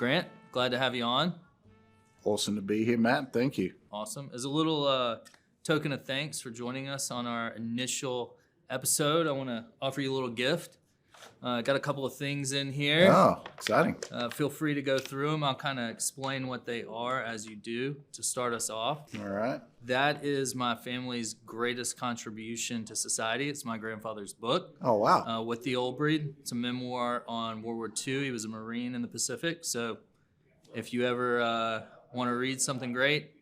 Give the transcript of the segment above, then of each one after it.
Grant, glad to have you on. Awesome to be here, Matt. Thank you. Awesome. As a little token of thanks for joining us on our initial episode, I want to offer you a little gift. Got a couple of things in here. Oh, exciting. Feel free to go through them. I'll kind of explain what they are as you do to start us off. All right. That is my family's greatest contribution to society. It's my grandfather's book. Oh, wow. With the Old Breed. It's a memoir on World War II. He was a Marine in the Pacific. So if you ever want to read something great,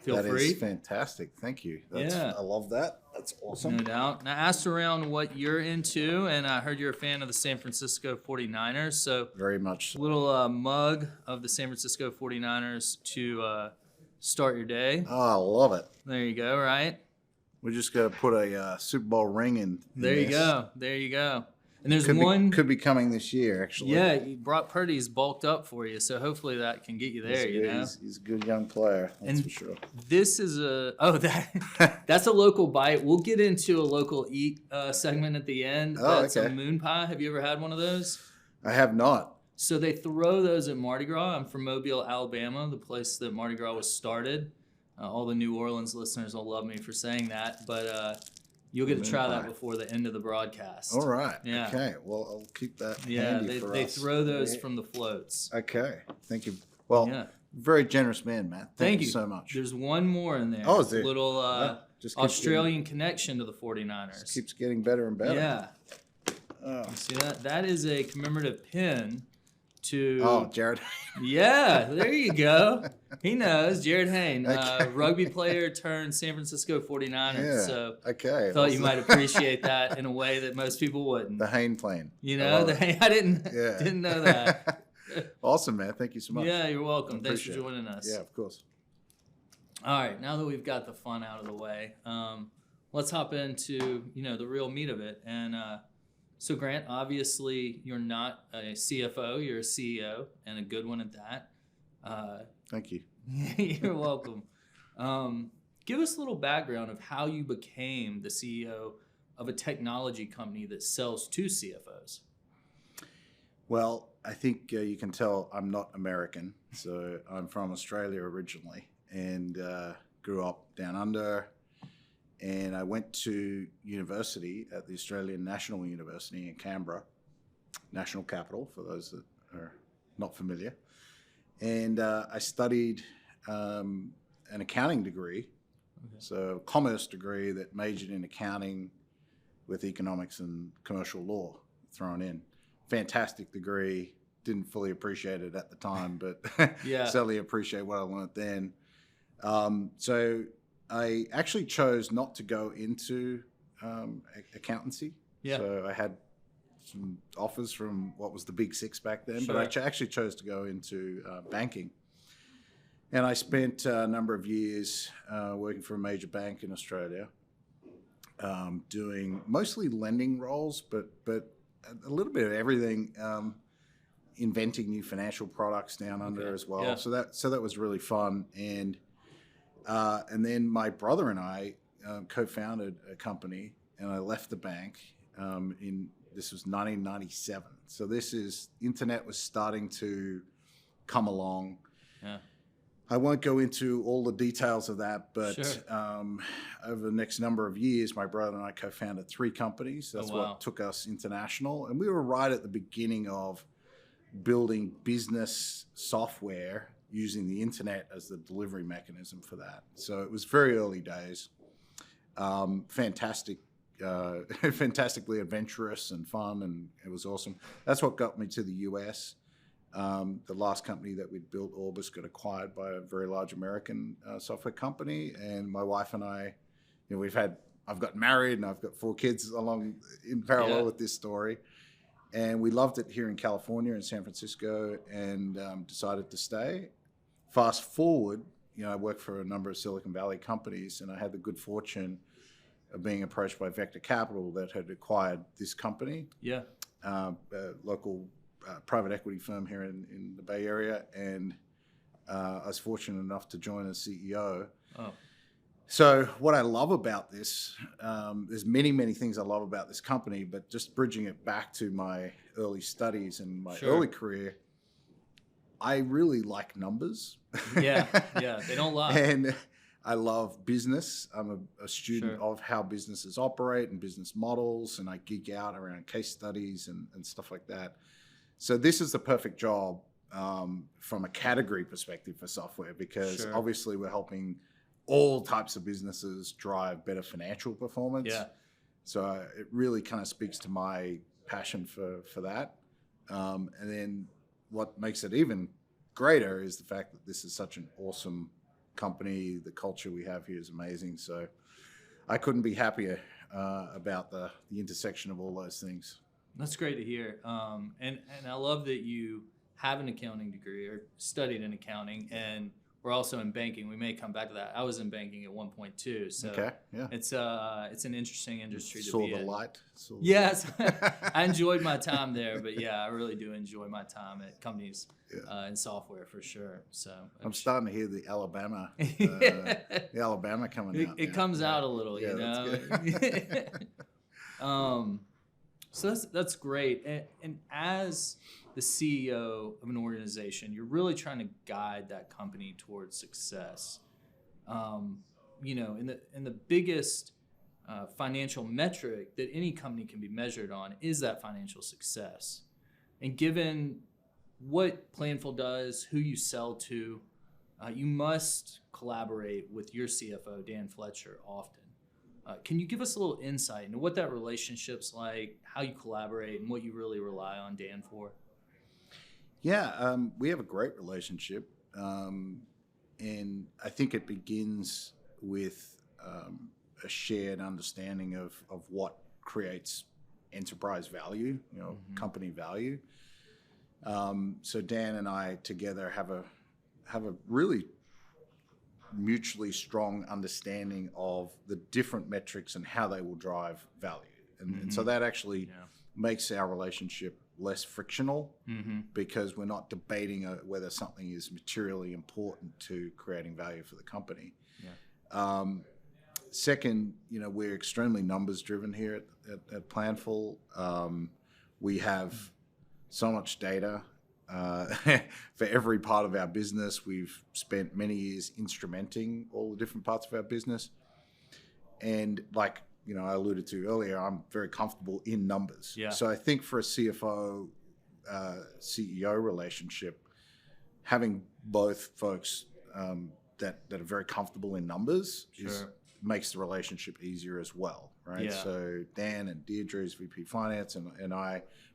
feel free. That is fantastic. Thank you. I love that. That's awesome. No doubt. And I asked around what you're into, and I heard you're a fan of the San Francisco 49ers. So very much so. A little mug of the San Francisco 49ers to start your day. Oh, I love it. There you go, right? We're just going to put a Super Bowl ring in There you this. go. There you go. And there's could be coming this year, actually. Yeah, Brock Purdy's bulked up for you, so hopefully that can get you there. He's a good young player, that's for sure. This is that's a local bite. We'll get into a local eat segment at the end. That's a moon pie. Have you ever had one of those? I have not. So they throw those at Mardi Gras. I'm from Mobile, Alabama, the place that Mardi Gras was started. All the New Orleans listeners will love me for saying that, but you'll get to try that before the end of the broadcast. All right. Yeah. Okay. Well, I'll keep that handy for us. They throw those from the floats. Okay. Thank you. Well, very generous man, Matt. Thank you so much. There's one more in there. Oh, is there? A little Australian connection to the 49ers. Just keeps getting better and better. Yeah. Oh. See that? That is a commemorative pin to... Oh, Jared. Yeah, there you go. He knows. Jared Hayne, rugby player turned San Francisco 49ers. Yeah. So I thought you might appreciate that in a way that most people wouldn't. The Hayne plane. You know, I didn't know that. Awesome, man. Thank you so much. Yeah, you're welcome. Thanks for joining us. Yeah, of course. All right, now that we've got the fun out of the way, let's hop into, the real meat of it. And so, Grant, obviously you're not a CFO, you're a CEO, and a good one at that. Thank you. You're welcome. Give us a little background of how you became the CEO of a technology company that sells to CFOs. Well, I think you can tell I'm not American. So I'm from Australia originally and grew up down under. And I went to university at the Australian National University in Canberra, national capital for those that are not familiar. And I studied an accounting degree, so a commerce degree that majored in accounting with economics and commercial law thrown in. Fantastic degree. Didn't fully appreciate it at the time, but certainly appreciate what I learned then. So I actually chose not to go into accountancy. Yeah. So I had some offers from what was the Big Six back then, but I actually chose to go into banking. And I spent a number of years working for a major bank in Australia, doing mostly lending roles, but a little bit of everything, inventing new financial products down under as well. Yeah. So that was really fun. And then my brother and I co-founded a company, and I left the bank this was 1997. So internet was starting to come along. Yeah. I won't go into all the details of that, but over the next number of years, my brother and I co-founded 3 companies. That's what took us international. And we were right at the beginning of building business software using the internet as the delivery mechanism for that. So it was very early days. Fantastically adventurous and fun, and it was awesome. That's what got me to the US. The last company that we'd built, Orbis, got acquired by a very large American software company, and my wife and I, I've got married and I've got 4 kids along in parallel with this story, and we loved it here in California in San Francisco, and decided to stay. Fast forward, I worked for a number of Silicon Valley companies, and I had the good fortune of being approached by Vector Capital that had acquired this company, a local private equity firm here in the Bay Area, and I was fortunate enough to join as CEO. Oh. So what I love about this, there's many, many things I love about this company, but just bridging it back to my early studies and my early career, I really like numbers. Yeah, yeah, they don't lie. And I love business. I'm a student Sure. of how businesses operate and business models, and I geek out around case studies and stuff like that. So this is the perfect job from a category perspective for software, because Sure. obviously we're helping all types of businesses drive better financial performance. Yeah. So it really kind of speaks to my passion for that. And then what makes it even greater is the fact that this is such an awesome company. The culture we have here is amazing. So I couldn't be happier about the intersection of all those things. That's great to hear. And I love that you have an accounting degree or studied in accounting, and we're also in banking. We may come back to that. I was in banking at one point too, so Okay, yeah. it's an interesting industry to Saw be the in. light. Yes, I enjoyed my time there, but yeah, I really do enjoy my time at companies in software for sure. So I'm starting to hear the Alabama coming out. It comes out a little, Yeah, you know. that's good. So that's great. And as the CEO of an organization, you're really trying to guide that company towards success. You know, in the biggest financial metric that any company can be measured on is that financial success. And given what Planful does, who you sell to, you must collaborate with your CFO, Dan Fletcher, often. Can you give us a little insight into what that relationship's like, how you collaborate, and what you really rely on Dan for? Yeah, we have a great relationship, and I think it begins with a shared understanding of what creates enterprise value, company value. So Dan and I together have a really mutually strong understanding of the different metrics and how they will drive value. And so that actually makes our relationship less frictional, because we're not debating whether something is materially important to creating value for the company. Second, we're extremely numbers driven here at Planful. We have so much data for every part of our business. We've spent many years instrumenting all the different parts of our business. And like, I alluded to earlier, I'm very comfortable in numbers. Yeah. So I think for a CFO, CEO relationship, having both folks that are very comfortable in numbers makes the relationship easier as well, right? Yeah. So Dan and Deirdre's VP Finance and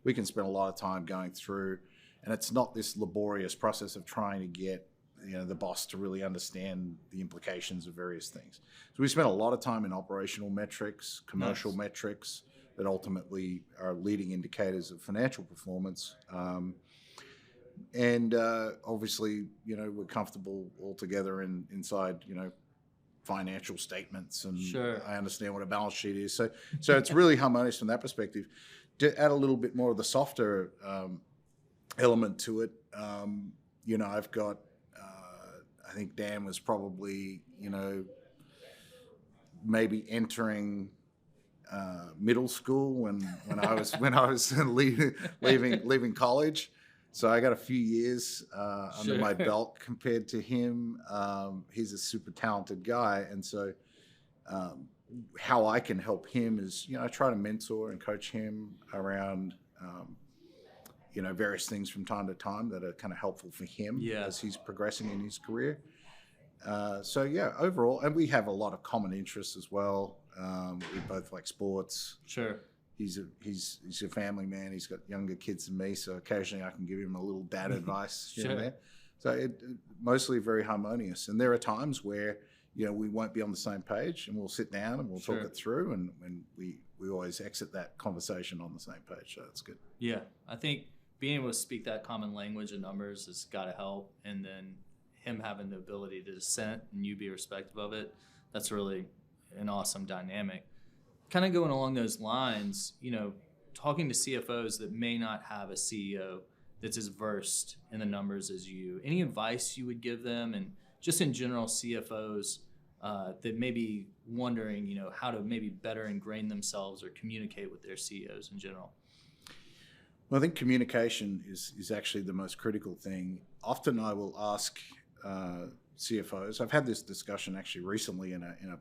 we can spend a lot of time going through, and it's not this laborious process of trying to get the boss to really understand the implications of various things. So we spend a lot of time in operational metrics, commercial metrics that ultimately are leading indicators of financial performance. And obviously, we're comfortable all together inside, financial statements, and I understand what a balance sheet is. So it's really harmonious from that perspective. To add a little bit more of the softer element to it, I've got, I think Dan was probably, maybe entering middle school when I was leaving college. So I got a few years under my belt compared to him. He's a super talented guy, and so how I can help him is, I try to mentor and coach him around, various things from time to time that are kind of helpful for him as he's progressing in his career. Overall, and we have a lot of common interests as well. We both like sports. Sure. He's a family man. He's got younger kids than me, so occasionally I can give him a little dad advice here and there. So it mostly very harmonious. And there are times where we won't be on the same page, and we'll sit down and we'll talk it through, and we always exit that conversation on the same page. So that's good. Yeah, I think being able to speak that common language of numbers has got to help, and then him having the ability to dissent and you be respectful of it, that's really an awesome dynamic. Kind of going along those lines, talking to CFOs that may not have a CEO that's as versed in the numbers as you, any advice you would give them, and just in general CFOs that may be wondering, how to maybe better ingrain themselves or communicate with their CEOs in general? Well, I think communication is actually the most critical thing. Often I will ask CFOs. I've had this discussion actually recently in a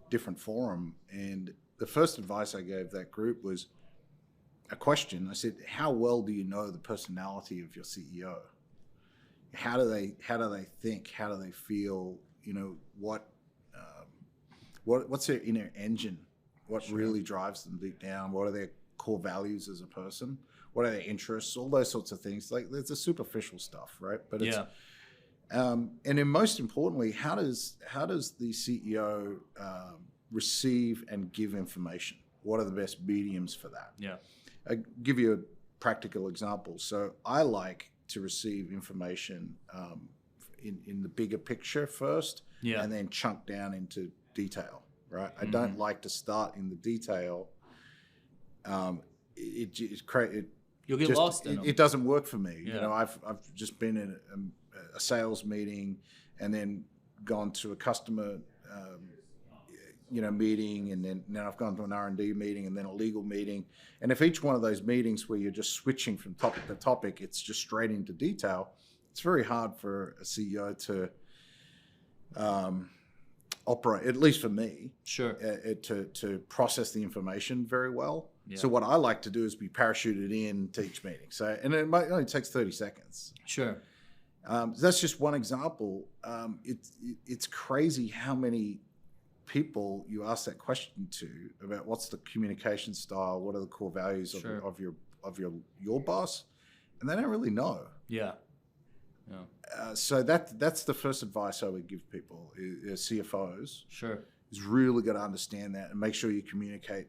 different forum, and the first advice I gave that group was a question. I said, "How well do you know the personality of your CEO? How do they think? How do they feel? You know, what's their inner engine? What really drives them deep down? What are their core values as a person? What are their interests? All those sorts of things. Like, there's the superficial stuff, right? But it's and then most importantly, how does the CEO receive and give information? What are the best mediums for that? Yeah. I'll give you a practical example. So I like to receive information in the bigger picture first, and then chunk down into detail, right? I don't like to start in the detail. You'll get lost in them. It doesn't work for me. Yeah. You know, I've just been in a sales meeting and then gone to a customer meeting, and then I've gone to an R&D meeting and then a legal meeting. And if each one of those meetings where you're just switching from topic to topic, it's just straight into detail, it's very hard for a CEO to operate, at least for me, to process the information very well. Yeah. So what I like to do is be parachuted in to each meeting. So, and it only takes 30 seconds. Sure. That's just one example. It's crazy how many people you ask that question to about what's the communication style, what are the core values of your boss, and they don't really know. Yeah. So that's the first advice I would give people, CFOs. Sure. Is really got to understand that and make sure you communicate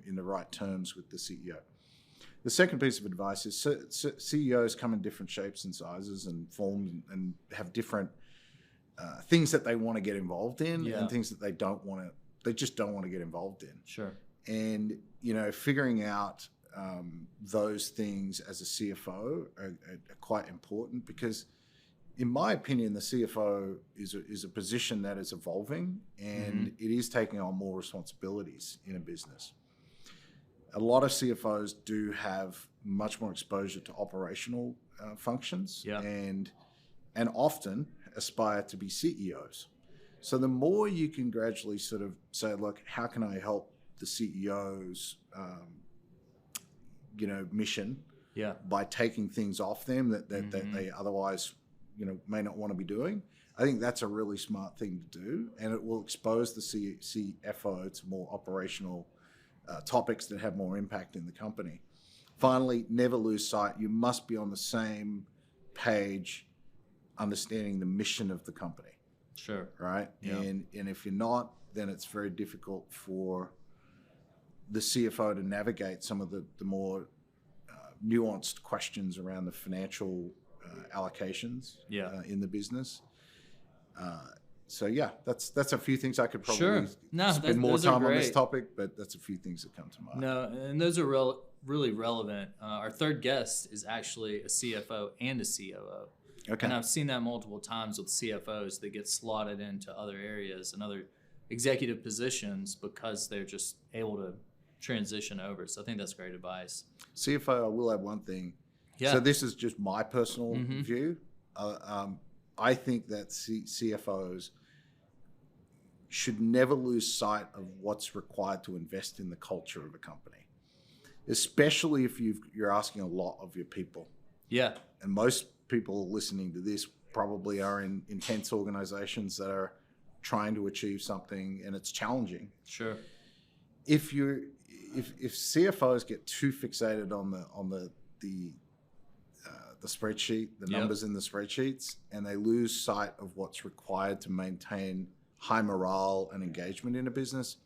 in the right terms with the CEO. The second piece of advice is CEOs come in different shapes and sizes and forms and have different things that they want to get involved in and things that they just don't want to get involved in. Sure. And, figuring out those things as a CFO are quite important, because in my opinion, the CFO is a position that is evolving, and it is taking on more responsibilities in a business. A lot of CFOs do have much more exposure to operational functions, and often aspire to be CEOs. So the more you can gradually sort of say, look, how can I help the CEO's mission by taking things off them that they otherwise may not want to be doing. I think that's a really smart thing to do, and it will expose the CFO to more operational topics that have more impact in the company. Finally, never lose sight. You must be on the same page, understanding the mission of the company. Sure. Right? Yeah. And if you're not, then it's very difficult for the CFO to navigate some of the more nuanced questions around the financial allocations in the business. So that's a few things I could probably spend more time on this topic, but that's a few things that come to mind. No, and those are really relevant. Our third guest is actually a CFO and a COO. Okay. And I've seen that multiple times with CFOs that get slotted into other areas and other executive positions because they're just able to transition over. So I think that's great advice. CFO, I will add one thing. Yeah. So this is just my personal view. I think that CFOs should never lose sight of what's required to invest in the culture of a company, especially if you're asking a lot of your people. Yeah. And most people listening to this probably are in intense organizations that are trying to achieve something, and it's challenging. Sure. If CFOs get too fixated on the spreadsheet, the numbers in the spreadsheets, and they lose sight of what's required to maintain high morale and engagement in a business,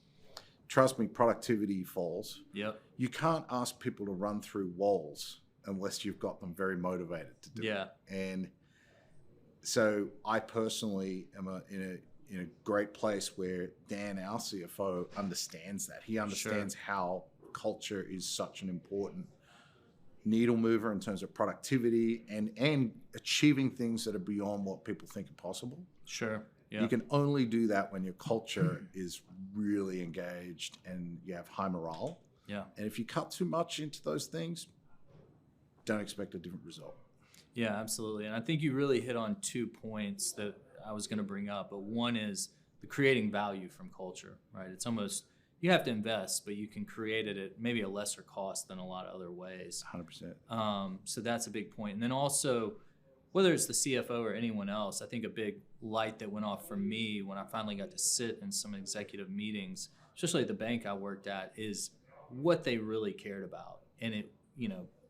trust me, productivity falls. Yep. You can't ask people to run through walls unless you've got them very motivated to do it. And so I personally am in a great place where Dan, our CFO, understands that. He understands how culture is such an important needle mover in terms of productivity and achieving things that are beyond what people think are possible. Sure. Yeah. You can only do that when your culture is really engaged and you have high morale. Yeah. And if you cut too much into those things, don't expect a different result. Yeah, absolutely. And I think you really hit on 2 points that I was going to bring up. But one is the creating value from culture, right? It's almost, you have to invest, but you can create it at maybe a lesser cost than a lot of other ways. 100%. So that's a big point. And then also, whether it's the CFO or anyone else, I think a big light that went off for me when I finally got to sit in some executive meetings, especially at the bank I worked at, is what they really cared about. And it,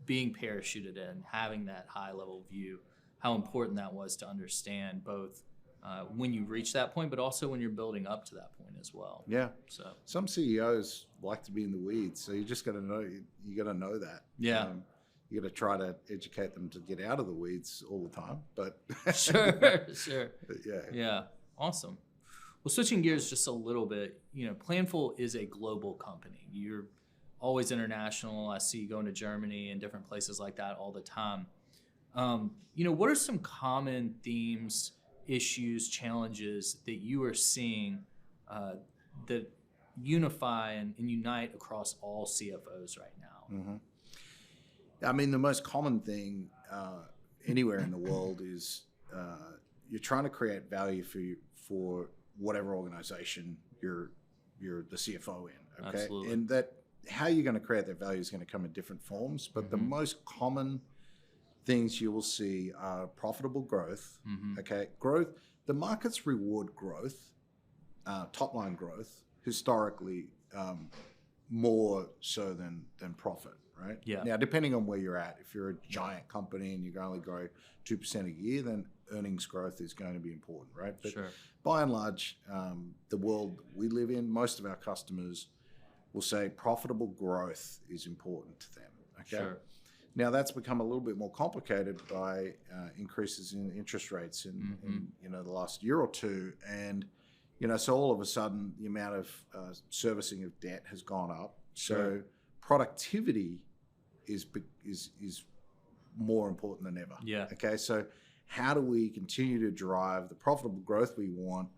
being parachuted in, having that high level view, how important that was to understand both when you reach that point, but also when you're building up to that point as well. Yeah. So some CEOs like to be in the weeds, so you just got to know. You got to know that. Yeah. You got to try to educate them to get out of the weeds all the time. But sure. Yeah. Awesome. Well, switching gears just a little bit, Planful is a global company. You're always international. I see you going to Germany and different places like that all the time. What are some common themes, issues, challenges that you are seeing that unify and unite across all CFOs right now? Mm-hmm. I mean, the most common thing anywhere in the world is you're trying to create value for whatever organization you're the CFO in. Okay, Absolutely. and that how you're going to create that value is going to come in different forms. But the most common things you will see are profitable growth. Okay, growth. The markets reward growth, top line growth, historically more so than profit. Right? Yeah. Now, depending on where you're at, if you're a giant company and you can only grow 2% a year, then earnings growth is going to be important, right? But Sure. By and large, the world we live in, most of our customers will say profitable growth is important to them. Okay. Sure. Now that's become a little bit more complicated by increases in interest rates in the last year or two, and so all of a sudden the amount of servicing of debt has gone up. Sure. So productivity is more important than ever. Yeah. Okay. So how do we continue to drive the profitable growth we want,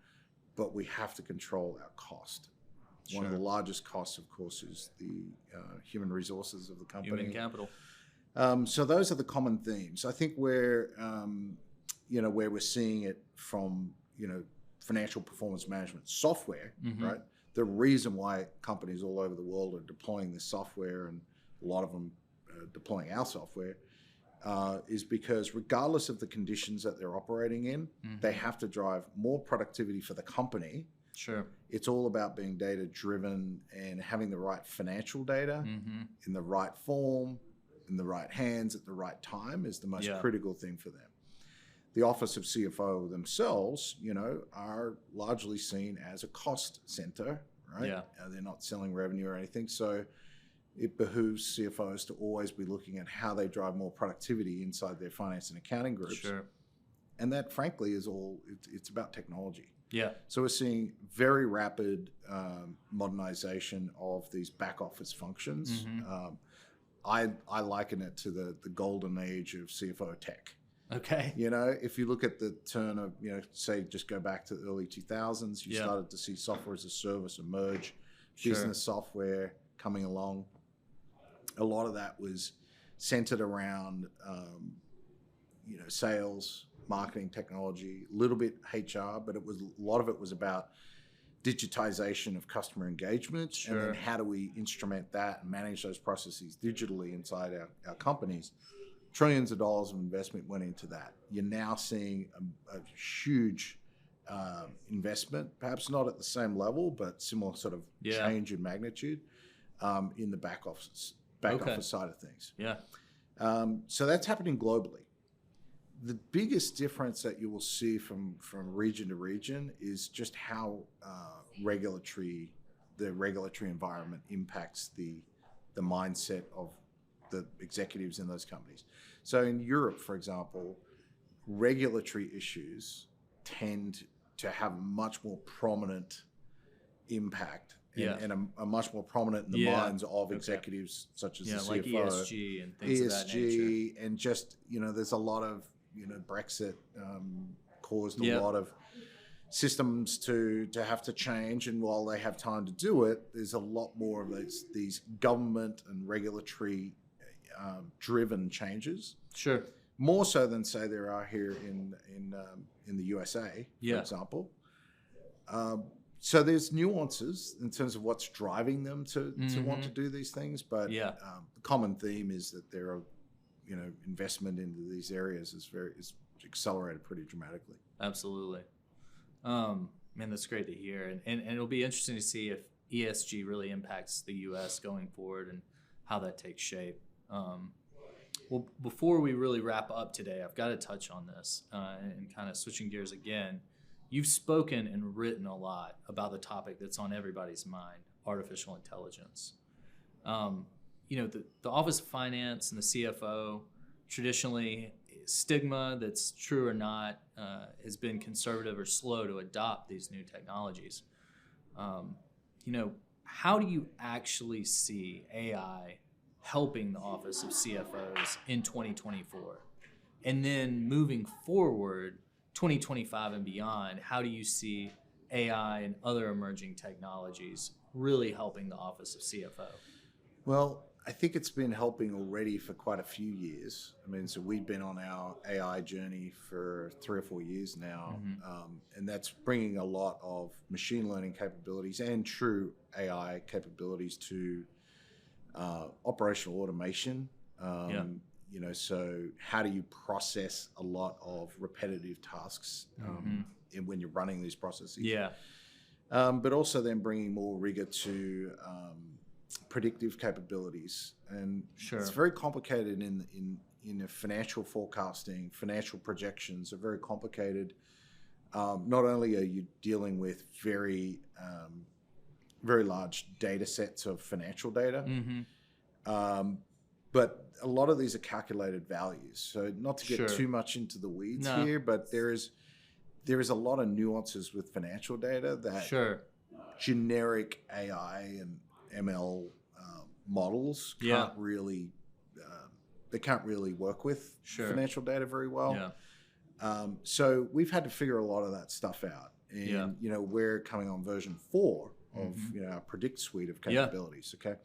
but we have to control our cost? Sure. One of the largest costs, of course, is the human resources of the company. Human capital. So those are the common themes. I think where we're seeing it from, financial performance management software, right? The reason why companies all over the world are deploying this software, and a lot of them are deploying our software, is because regardless of the conditions that they're operating in, they have to drive more productivity for the company. Sure. It's all about being data driven and having the right financial data in the right form, in the right hands at the right time is the most critical thing for them. The Office of CFO themselves, are largely seen as a cost center, right? Yeah. They're not selling revenue or anything. So it behooves CFOs to always be looking at how they drive more productivity inside their finance and accounting groups. Sure. And that, frankly, is it's about technology. Yeah. So we're seeing very rapid modernization of these back office functions. I liken it to the golden age of CFO tech. Okay. If you look at the turn of, say, just go back to the early 2000s, you started to see software as a service emerge, business software coming along. A lot of that was centered around, sales, marketing, technology, a little bit HR, but a lot of it was about digitization of customer engagement, and then how do we instrument that and manage those processes digitally inside our companies. Trillions of dollars of investment went into that. You're now seeing a huge investment, perhaps not at the same level, but similar sort of change in magnitude in the back office side of things. Yeah. So that's happening globally. The biggest difference that you will see from region to region is just how the regulatory environment impacts the mindset of the executives in those companies. So in Europe, for example, regulatory issues tend to have a much more prominent impact and a much more prominent in the minds of executives such as the CFO. Like ESG and things of that nature. And just, there's a lot of, Brexit caused a lot of systems to have to change, and while they have time to do it, there's a lot more of these government and regulatory driven changes. Sure. More so than say there are here in the USA, for example. So there's nuances in terms of what's driving them to want to do these things, but the common theme is that there are, investment into these areas is accelerated pretty dramatically. Absolutely. Man, that's great to hear, and it'll be interesting to see if ESG really impacts the U.S. going forward and how that takes shape. Well, before we really wrap up today, I've got to touch on this and kind of switching gears again. You've spoken and written a lot about the topic that's on everybody's mind, artificial intelligence. The Office of Finance and the CFO, traditionally, stigma that's true or not, has been conservative or slow to adopt these new technologies. How do you actually see AI helping the Office of CFOs in 2024? And then moving forward, 2025 and beyond, how do you see AI and other emerging technologies really helping the Office of CFO? Well, I think it's been helping already for quite a few years. I mean, so we've been on our AI journey for 3 or 4 years now, and that's bringing a lot of machine learning capabilities and true AI capabilities to operational automation. So how do you process a lot of repetitive tasks when you're running these processes? But also then bringing more rigor to predictive capabilities, and it's very complicated in financial forecasting. Financial projections are very complicated. Not only are you dealing with very large data sets of financial data, but a lot of these are calculated values. So not to get too much into the weeds here, but there is a lot of nuances with financial data that generic AI and ML models can't really work with financial data very well. So we've had to figure a lot of that stuff out, and we're coming on version 4 of our Predict suite of capabilities. Okay,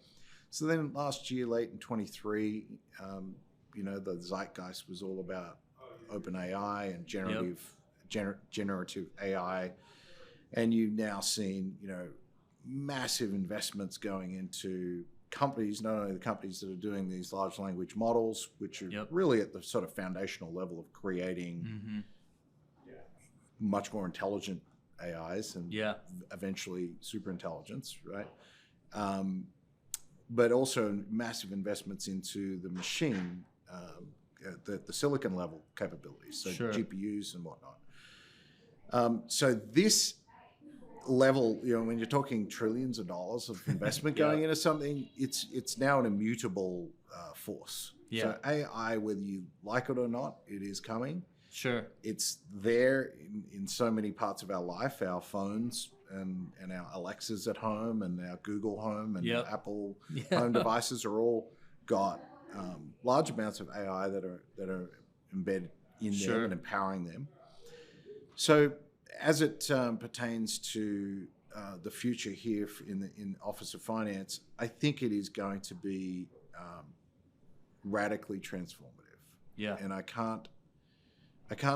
so then last year, late in 23, the zeitgeist was all about open AI and generative AI, and you've now seen massive investments going into companies, not only the companies that are doing these large language models, which are really at the sort of foundational level of creating much more intelligent AIs and eventually super intelligence, right? But also massive investments into the machine, the silicon level capabilities, so GPUs and whatnot. So this level, when you're talking trillions of dollars of investment going into something, it's now an immutable force. So AI, whether you like it or not, it is coming. It's there in so many parts of our life, our phones and our Alexas at home and our Google Home and our Apple home devices are all got large amounts of AI that are embedded in them and empowering them. So as it pertains to the future here in Office of Finance, I think it is going to be radically transformative. And I can't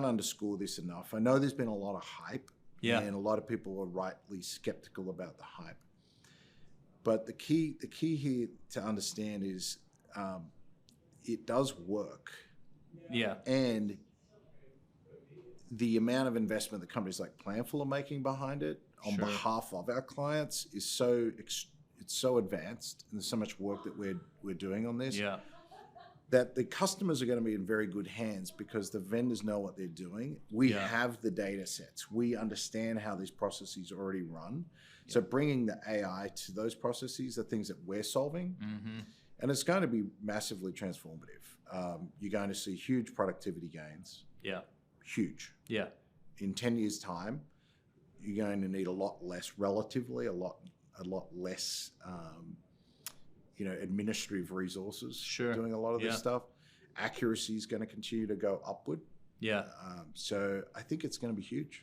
underscore this enough. I know there's been a lot of hype, and a lot of people are rightly skeptical about the hype. But the key here to understand is it does work. And the amount of investment that companies like Planful are making behind it on behalf of our clients is it's so advanced, and there's so much work that we're doing on this that the customers are going to be in very good hands because the vendors know what they're doing. We have the data sets. We understand how these processes already run. So bringing the AI to those processes are things that we're solving, and it's going to be massively transformative. You're going to see huge productivity gains. Huge. In 10 years' time, you're going to need a lot less, relatively, a lot less, administrative resources doing a lot of this stuff. Accuracy is going to continue to go upward. So I think it's going to be huge.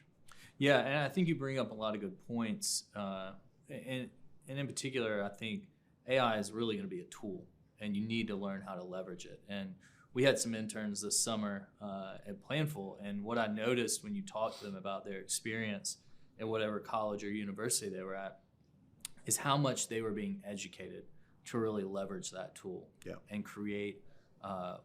And I think you bring up a lot of good points. And in particular, I think AI is really going to be a tool. and you need to learn how to leverage it. And we had some interns this summer at Planful, and what I noticed when you talk to them about their experience at whatever college or university they were at is how much they were being educated to really leverage that tool and create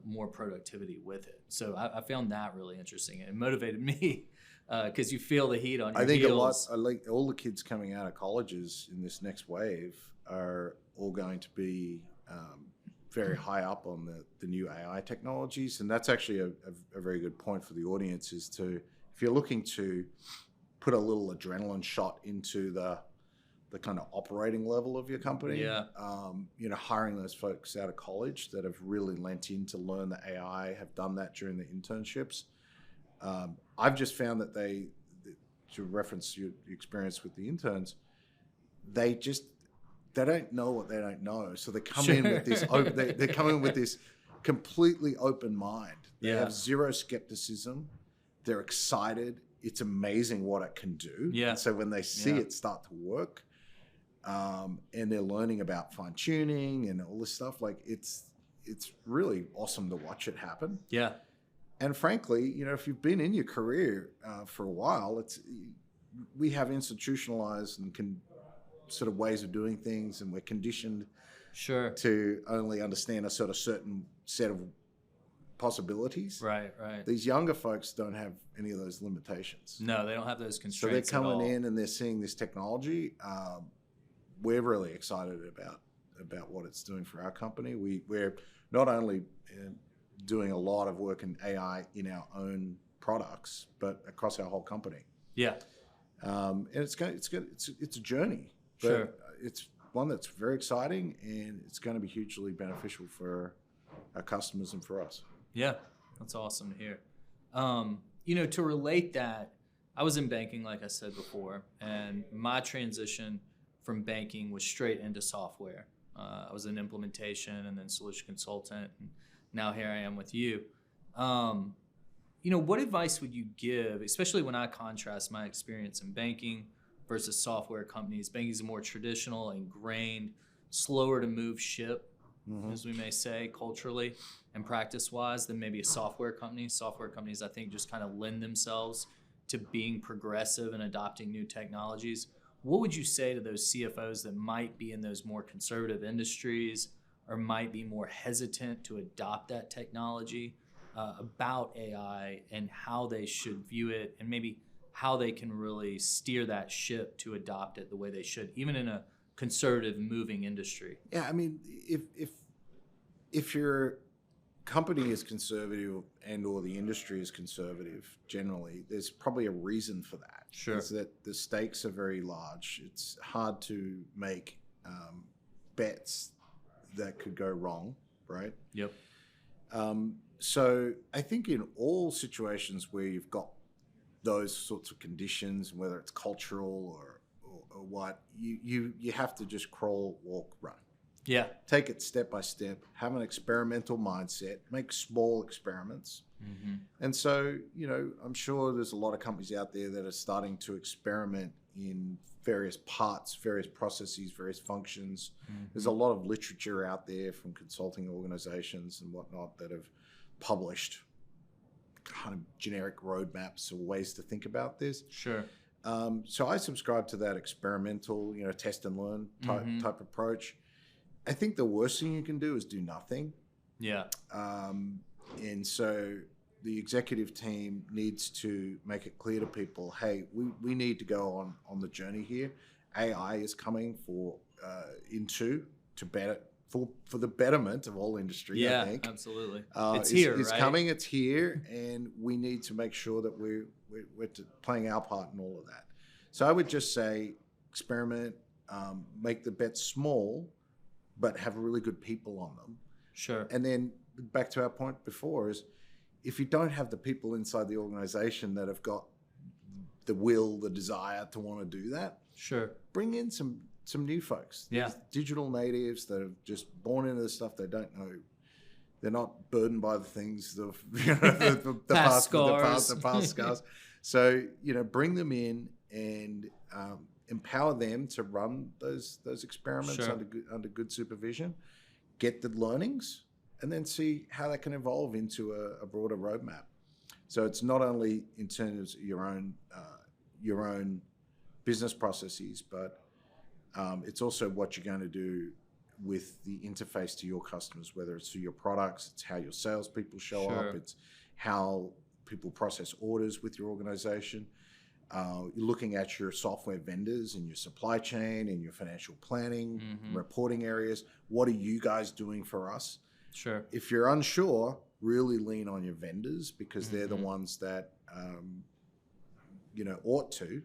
more productivity with it. So I found that really interesting. It motivated me because you feel the heat on your heels. I like all the kids coming out of colleges in this next wave are all going to be very high up on the new AI technologies. And that's actually a very good point for the audience is to, if you're looking to put a little adrenaline shot into the kind of operating level of your company, hiring those folks out of college that have really lent in to learn the AI, have done that during the internships. I've just found that to reference your experience with the interns, they don't know what they don't know. So they come in with this, they come in with this completely open mind. They have zero skepticism. They're excited. It's amazing what it can do. Yeah. And so when they see it start to work, and they're learning about fine tuning and all this stuff, like it's really awesome to watch it happen. Yeah. And frankly, if you've been in your career for a while, we have institutionalized and sort of ways of doing things, and we're conditioned to only understand a sort of certain set of possibilities. Right. These younger folks don't have any of those limitations. No, they don't have those constraints. So they're coming in and they're seeing this technology. We're really excited about what it's doing for our company. We're not only doing a lot of work in AI in our own products, but across our whole company. Yeah. And it's a journey. But Sure. It's one that's very exciting, and it's going to be hugely beneficial for our customers and for us. Yeah, that's awesome to hear. To relate that, I was in banking, like I said before, and my transition from banking was straight into software. I was an implementation and then solution consultant, and now here I am with you. What advice would you give, especially when I contrast my experience in banking versus software companies? Banking is a more traditional, ingrained, slower to move ship, as we may say, culturally and practice-wise, than maybe a software company. Software companies, I think, just kind of lend themselves to being progressive and adopting new technologies. What would you say to those CFOs that might be in those more conservative industries or might be more hesitant to adopt that technology about AI and how they should view it, and maybe how they can really steer that ship to adopt it the way they should, even in a conservative moving industry? Yeah, I mean, if your company is conservative and or the industry is conservative generally, there's probably a reason for that. Sure. It's that the stakes are very large. It's hard to make bets that could go wrong, right? Yep. So I think in all situations where you've got those sorts of conditions, whether it's cultural or what, you have to just crawl, walk, run. Yeah. Take it step by step, have an experimental mindset, make small experiments. And so, I'm sure there's a lot of companies out there that are starting to experiment in various parts, various processes, various functions. There's a lot of literature out there from consulting organizations and whatnot that have published kind of generic roadmaps or ways to think about this. Sure. So I subscribe to that experimental, test and learn type approach. I think the worst thing you can do is do nothing. Yeah. And so the executive team needs to make it clear to people, hey, we need to go on the journey here. AI is coming for the betterment of all industry, I think. Absolutely. It's coming, it's here, and we need to make sure that we're playing our part in all of that. So I would just say experiment, make the bets small, but have really good people on them. Sure. And then back to our point before is, if you don't have the people inside the organization that have got the will, the desire to want to do that, sure, bring in some new folks. Yeah. These digital natives that are just born into the stuff they don't know. They're not burdened by the things of the past scars. So bring them in and empower them to run those experiments Sure. under good supervision. get the learnings, and then see how that can evolve into a broader roadmap. So it's not only in terms of your own business processes, but it's also what you're going to do with the interface to your customers, whether it's through your products, it's how your salespeople show up, it's how people process orders with your organization. You're looking at your software vendors and your supply chain and your financial planning, reporting areas. What are you guys doing for us? Sure. If you're unsure, really lean on your vendors, because they're the ones that ought to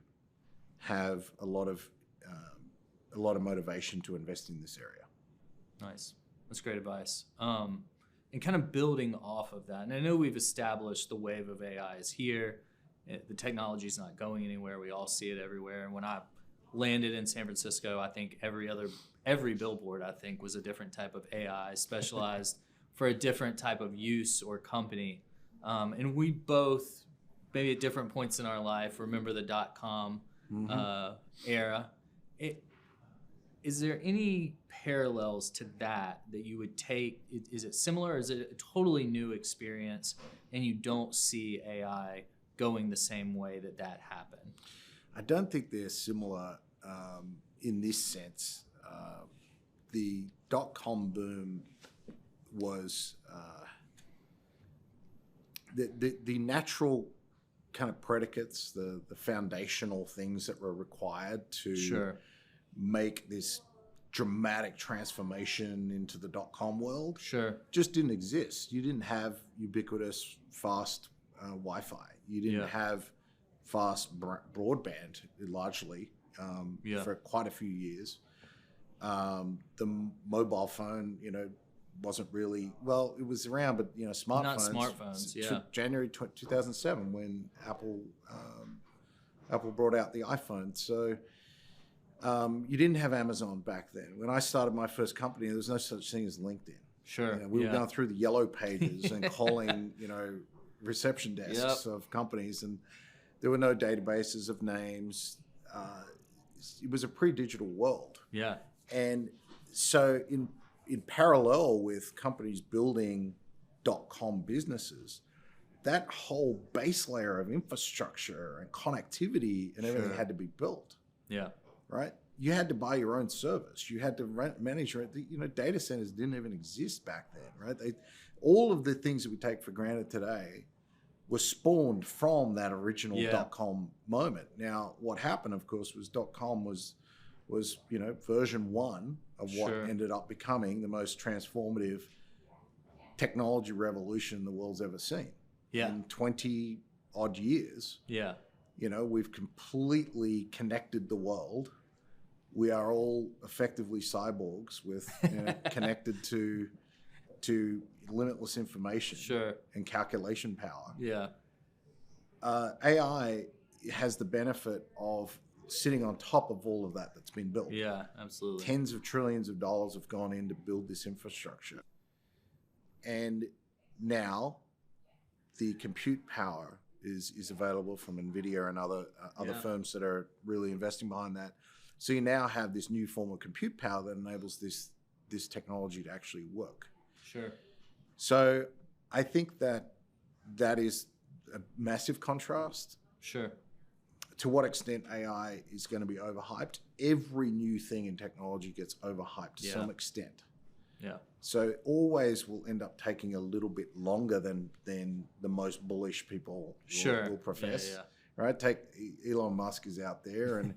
have a lot of motivation to invest in this area. Nice. That's great advice. And kind of building off of that, and I know we've established the wave of AI is here. The technology is not going anywhere. We all see it everywhere. And when I landed in San Francisco, I think every billboard, I think, was a different type of AI specialized for a different type of use or company. And we both, maybe at different points in our life, remember the .com era. Is there any parallels to that you would take? Is it similar, or is it a totally new experience and you don't see AI going the same way that happened? I don't think they're similar in this sense. The .com boom was the natural kind of predicates, the foundational things that were required to make this dramatic transformation into the .com world just didn't exist. You didn't have ubiquitous fast Wi-Fi. You didn't have fast broadband, largely, for quite a few years. The mobile phone, wasn't really, well, it was around, but smartphones. Not smartphones, January 2007, when Apple brought out the iPhone. So you didn't have Amazon back then. When I started my first company, there was no such thing as LinkedIn. We were going through the yellow pages and calling, reception desks of companies, and there were no databases of names. It was a pre-digital world. Yeah. And so in parallel with companies building .com businesses, that whole base layer of infrastructure and connectivity and everything had to be built. Yeah. Right? You had to buy your own service. You had to manage your, data centers didn't even exist back then, right? All of the things that we take for granted today were spawned from that original .com moment. Now, what happened, of course, was .com was version 1 of what ended up becoming the most transformative technology revolution the world's ever seen. Yeah. In 20 odd years. Yeah. We've completely connected the world. We are all effectively cyborgs with connected to limitless information and calculation power. Yeah. AI has the benefit of sitting on top of all of that's been built. Yeah, absolutely. Tens of trillions of dollars have gone in to build this infrastructure. And now the compute power is available from NVIDIA and other firms that are really investing behind that. So you now have this new form of compute power that enables this technology to actually work. Sure. So I think that is a massive contrast. Sure. To what extent AI is going to be overhyped? Every new thing in technology gets overhyped to some extent. Yeah. So always will end up taking a little bit longer than the most bullish people will profess. Right? Take Elon Musk is out there, and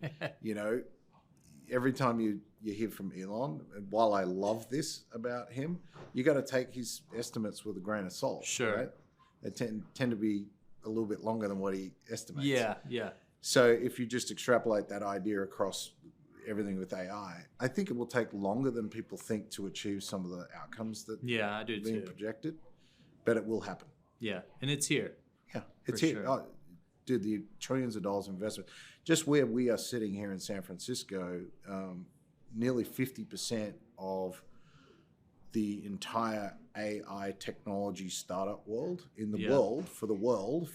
every time you hear from Elon, and while I love this about him, you got to take his estimates with a grain of salt. Sure. Right? They tend to be a little bit longer than what he estimates. Yeah. Yeah. So if you just extrapolate that idea across everything with AI, I think it will take longer than people think to achieve some of the outcomes that I do are being projected, but it will happen. Yeah, and it's here. Yeah, it's here. Sure. Oh, dude, the trillions of dollars investment. Just where we are sitting here in San Francisco, nearly 50% of the entire AI technology startup world in the world, for the world,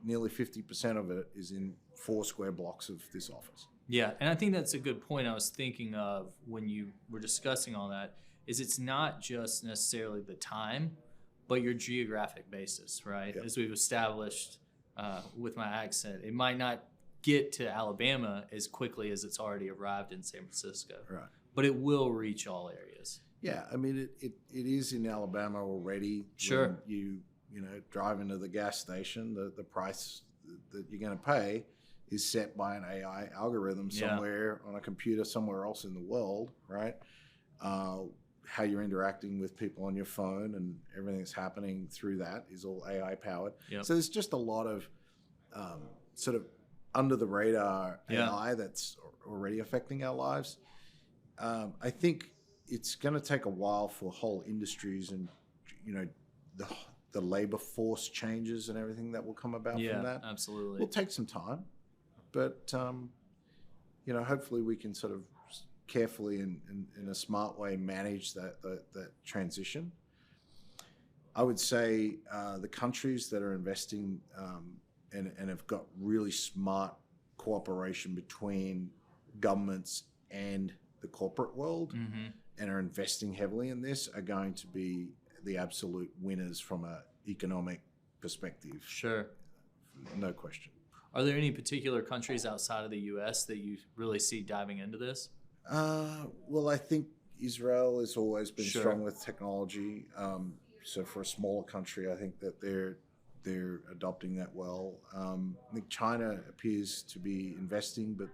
nearly 50% of it is in 4 square blocks of this office. Yeah, and I think that's a good point I was thinking of when you were discussing all that. is it's not just necessarily the time, but your geographic basis, right? Yep. As we've established with my accent, it might not get to Alabama as quickly as it's already arrived in San Francisco, Right. but it will reach all areas. Yeah, I mean, it is in Alabama already. Sure. When you drive into the gas station, the price that you're going to pay is set by an AI algorithm somewhere on a computer somewhere else in the world, right? How you're interacting with people on your phone and everything that's happening through that is all AI powered. Yep. So there's just a lot of sort of under the radar AI that's already affecting our lives. I think it's going to take a while for whole industries and the labor force changes and everything that will come about from that. Absolutely. Will take some time, but hopefully we can sort of carefully and in a smart way manage that transition. I would say the countries that are investing and have got really smart cooperation between governments and the corporate world and are investing heavily in this are going to be the absolute winners from an economic perspective. Sure. No question. Are there any particular countries outside of the U.S. that you really see diving into this? Well, I think Israel has always been Sure. strong with technology. So for a smaller country, I think that they're adopting that well. I think China appears to be investing, but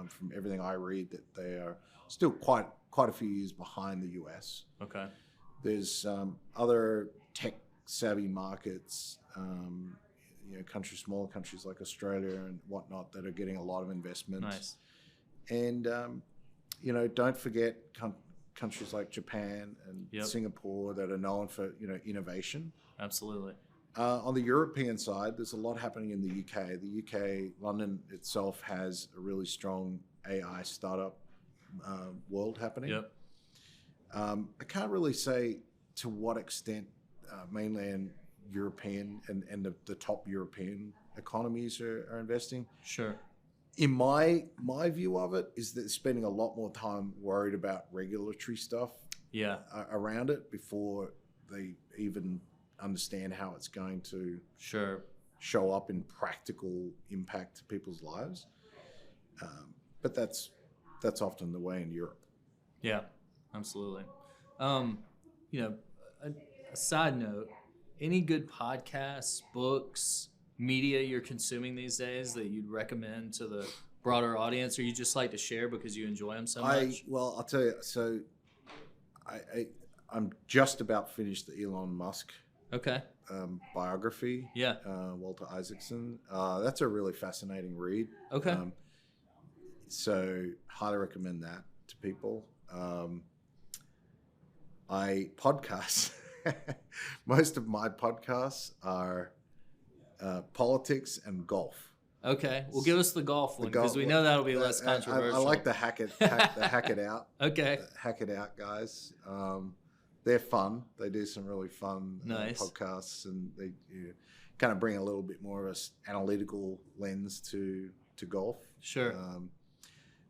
from everything I read, that they are still quite a few years behind the US. Okay. There's other tech-savvy markets, smaller countries like Australia and whatnot that are getting a lot of investment. Nice. And don't forget countries like Japan and Singapore that are known for innovation. Absolutely. On the European side, there's a lot happening in the UK. The UK, London itself, has a really strong AI startup world happening. Yep. I can't really say to what extent mainland European and the top European economies are investing. Sure. In my view of it is that they're spending a lot more time worried about regulatory stuff around it before they even understand how it's going to show up in practical impact to people's lives. But that's often the way in Europe. Yeah, absolutely. A side note, any good podcasts, books, media you're consuming these days that you'd recommend to the broader audience, or you just like to share because you enjoy them so much? Well, I'll tell you. So, I'm just about finished the Elon Musk biography. Yeah. Walter Isaacson. That's a really fascinating read. Okay. So, highly recommend that to people. I podcast. Most of my podcasts are politics and golf. Okay, well, give us the golf one because we know that'll be less controversial. I like the hack it out. Okay. Hack it out guys. They're fun. They do some really fun podcasts, and they kind of bring a little bit more of an analytical lens to golf. Sure.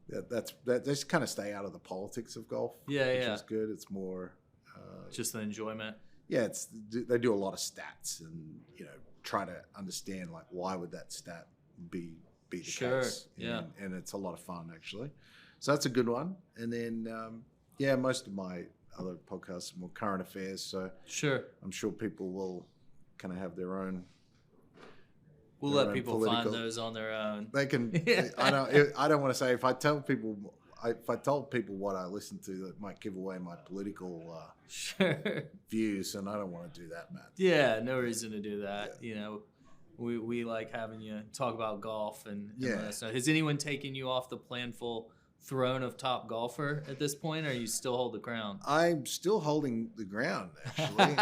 They just kind of stay out of the politics of golf. Which is good. It's more just the enjoyment. Yeah, they do a lot of stats and try to understand like why would that stat be the case. And it's a lot of fun actually. So that's a good one. And then most of my other podcasts are more current affairs. So I'm sure people will kind of have their own. We'll let people find those on their own. They can. I don't want to say if I told people what I listen to, that might give away my political views, and I don't want to do that, Matt. Yeah, no reason to do that. Yeah. We like having you talk about golf and let us know. Has anyone taken you off the Planful throne of top golfer at this point, or you still hold the crown? I'm still holding the ground, actually.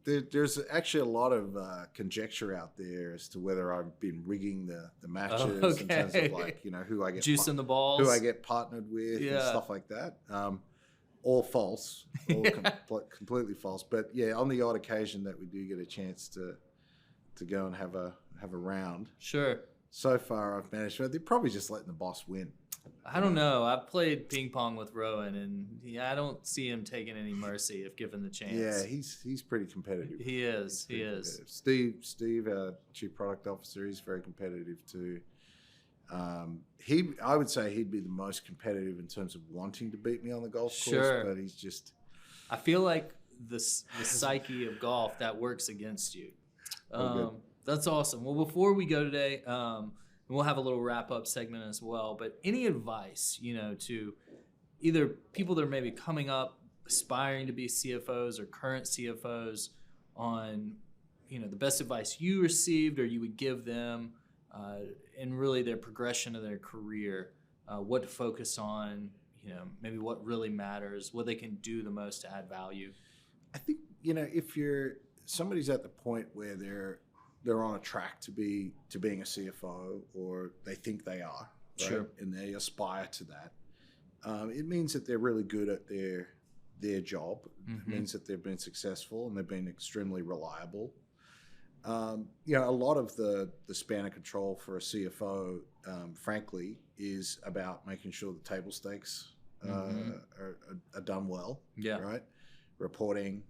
There's actually a lot of conjecture out there as to whether I've been rigging the matches in terms of like who I get juicing the balls, who I get partnered with, and stuff like that. All false, all completely false. But on the odd occasion that we do get a chance to go and have a round. Sure. so far I've managed. They're probably just letting the boss win. I don't know. I've played ping pong with Rowan, and I don't see him taking any mercy if given the chance. Yeah, he's pretty competitive. He is. He is. Steve, our Chief Product Officer, he's very competitive too. I would say he'd be the most competitive in terms of wanting to beat me on the golf course, but he's just. I feel like the psyche of golf that works against you. That's awesome. Well, before we go today, we'll have a little wrap-up segment as well, but any advice, to either people that are maybe coming up, aspiring to be CFOs or current CFOs on, the best advice you received or you would give them in really their progression of their career, what to focus on, maybe what really matters, what they can do the most to add value? I think, if somebody's at the point where they're on a track to being a CFO, or they think they are, right? Sure. And they aspire to that. It means that they're really good at their job. It means that they've been successful and they've been extremely reliable. A lot of the span of control for a CFO, frankly, is about making sure the table stakes are done well. Yeah. Right. Reporting,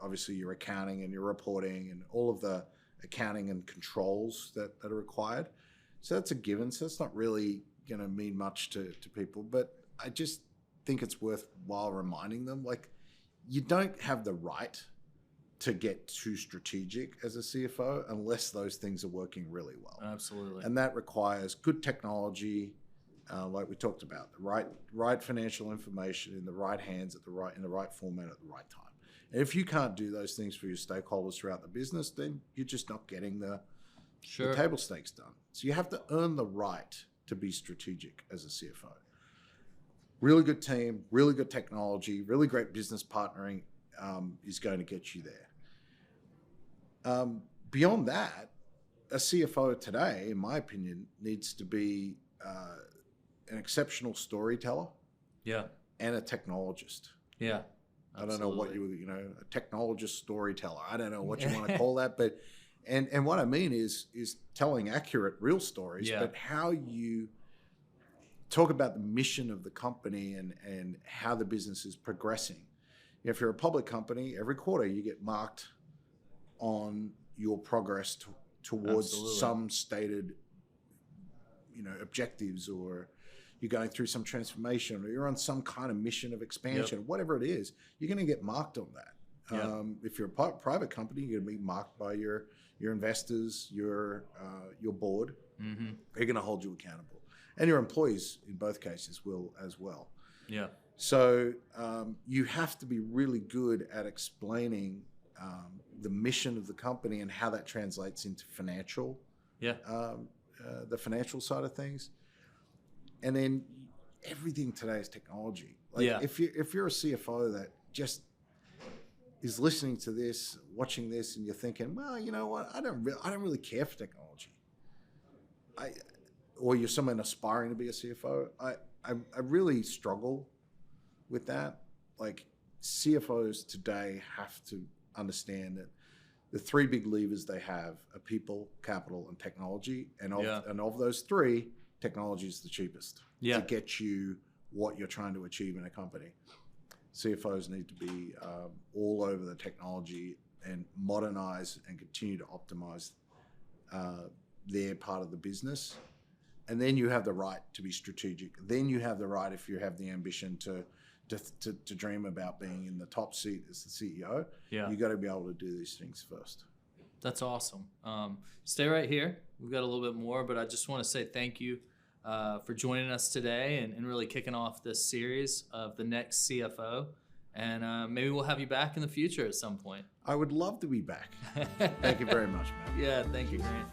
obviously your accounting and your reporting and all of the accounting and controls that are required. So that's a given. So it's not really going to mean much to people, but I just think it's worthwhile reminding them, like, you don't have the right to get too strategic as a CFO unless those things are working really well. Absolutely. And that requires good technology, like we talked about, the right financial information in the right hands in the right format at the right time. And if you can't do those things for your stakeholders throughout the business, then you're just not getting the table stakes done. So you have to earn the right to be strategic as a CFO. Really good team, really good technology, really great business partnering is going to get you there. Beyond that, a CFO today, in my opinion, needs to be an exceptional storyteller, and a technologist. Yeah, absolutely. I don't know what a technologist storyteller. I don't know what you want to call that, but and what I mean is telling accurate, real stories, but how you talk about the mission of the company and how the business is progressing. If you're a public company, every quarter you get marked on your progress towards some stated, objectives, or you're going through some transformation, or you're on some kind of mission of expansion, whatever it is, you're going to get marked on that. If you're a private company, you're going to be marked by your investors, your board. They're going to hold you accountable, and your employees in both cases will as well. Yeah. So you have to be really good at explaining the mission of the company and how that translates into financial, the financial side of things. And then everything today is technology. If you're a CFO that just is listening to this, watching this, and you're thinking, well, you know what, I don't really care for technology. Or you're someone aspiring to be a CFO. I really struggle with that. Like, CFOs today have to understand that the three big levers they have are people, capital, and technology. And of those three, technology is the cheapest to get you what you're trying to achieve in a company. CFOs need to be all over the technology and modernize and continue to optimize their part of the business. And then you have the right to be strategic. Then you have the right, if you have the ambition to dream about being in the top seat as the CEO, you got to be able to do these things first. That's awesome. Stay right here. We've got a little bit more, but I just want to say thank you for joining us today and really kicking off this series of the next CFO. And maybe we'll have you back in the future at some point. I would love to be back. Thank you very much, man. Yeah, thank you, Grant.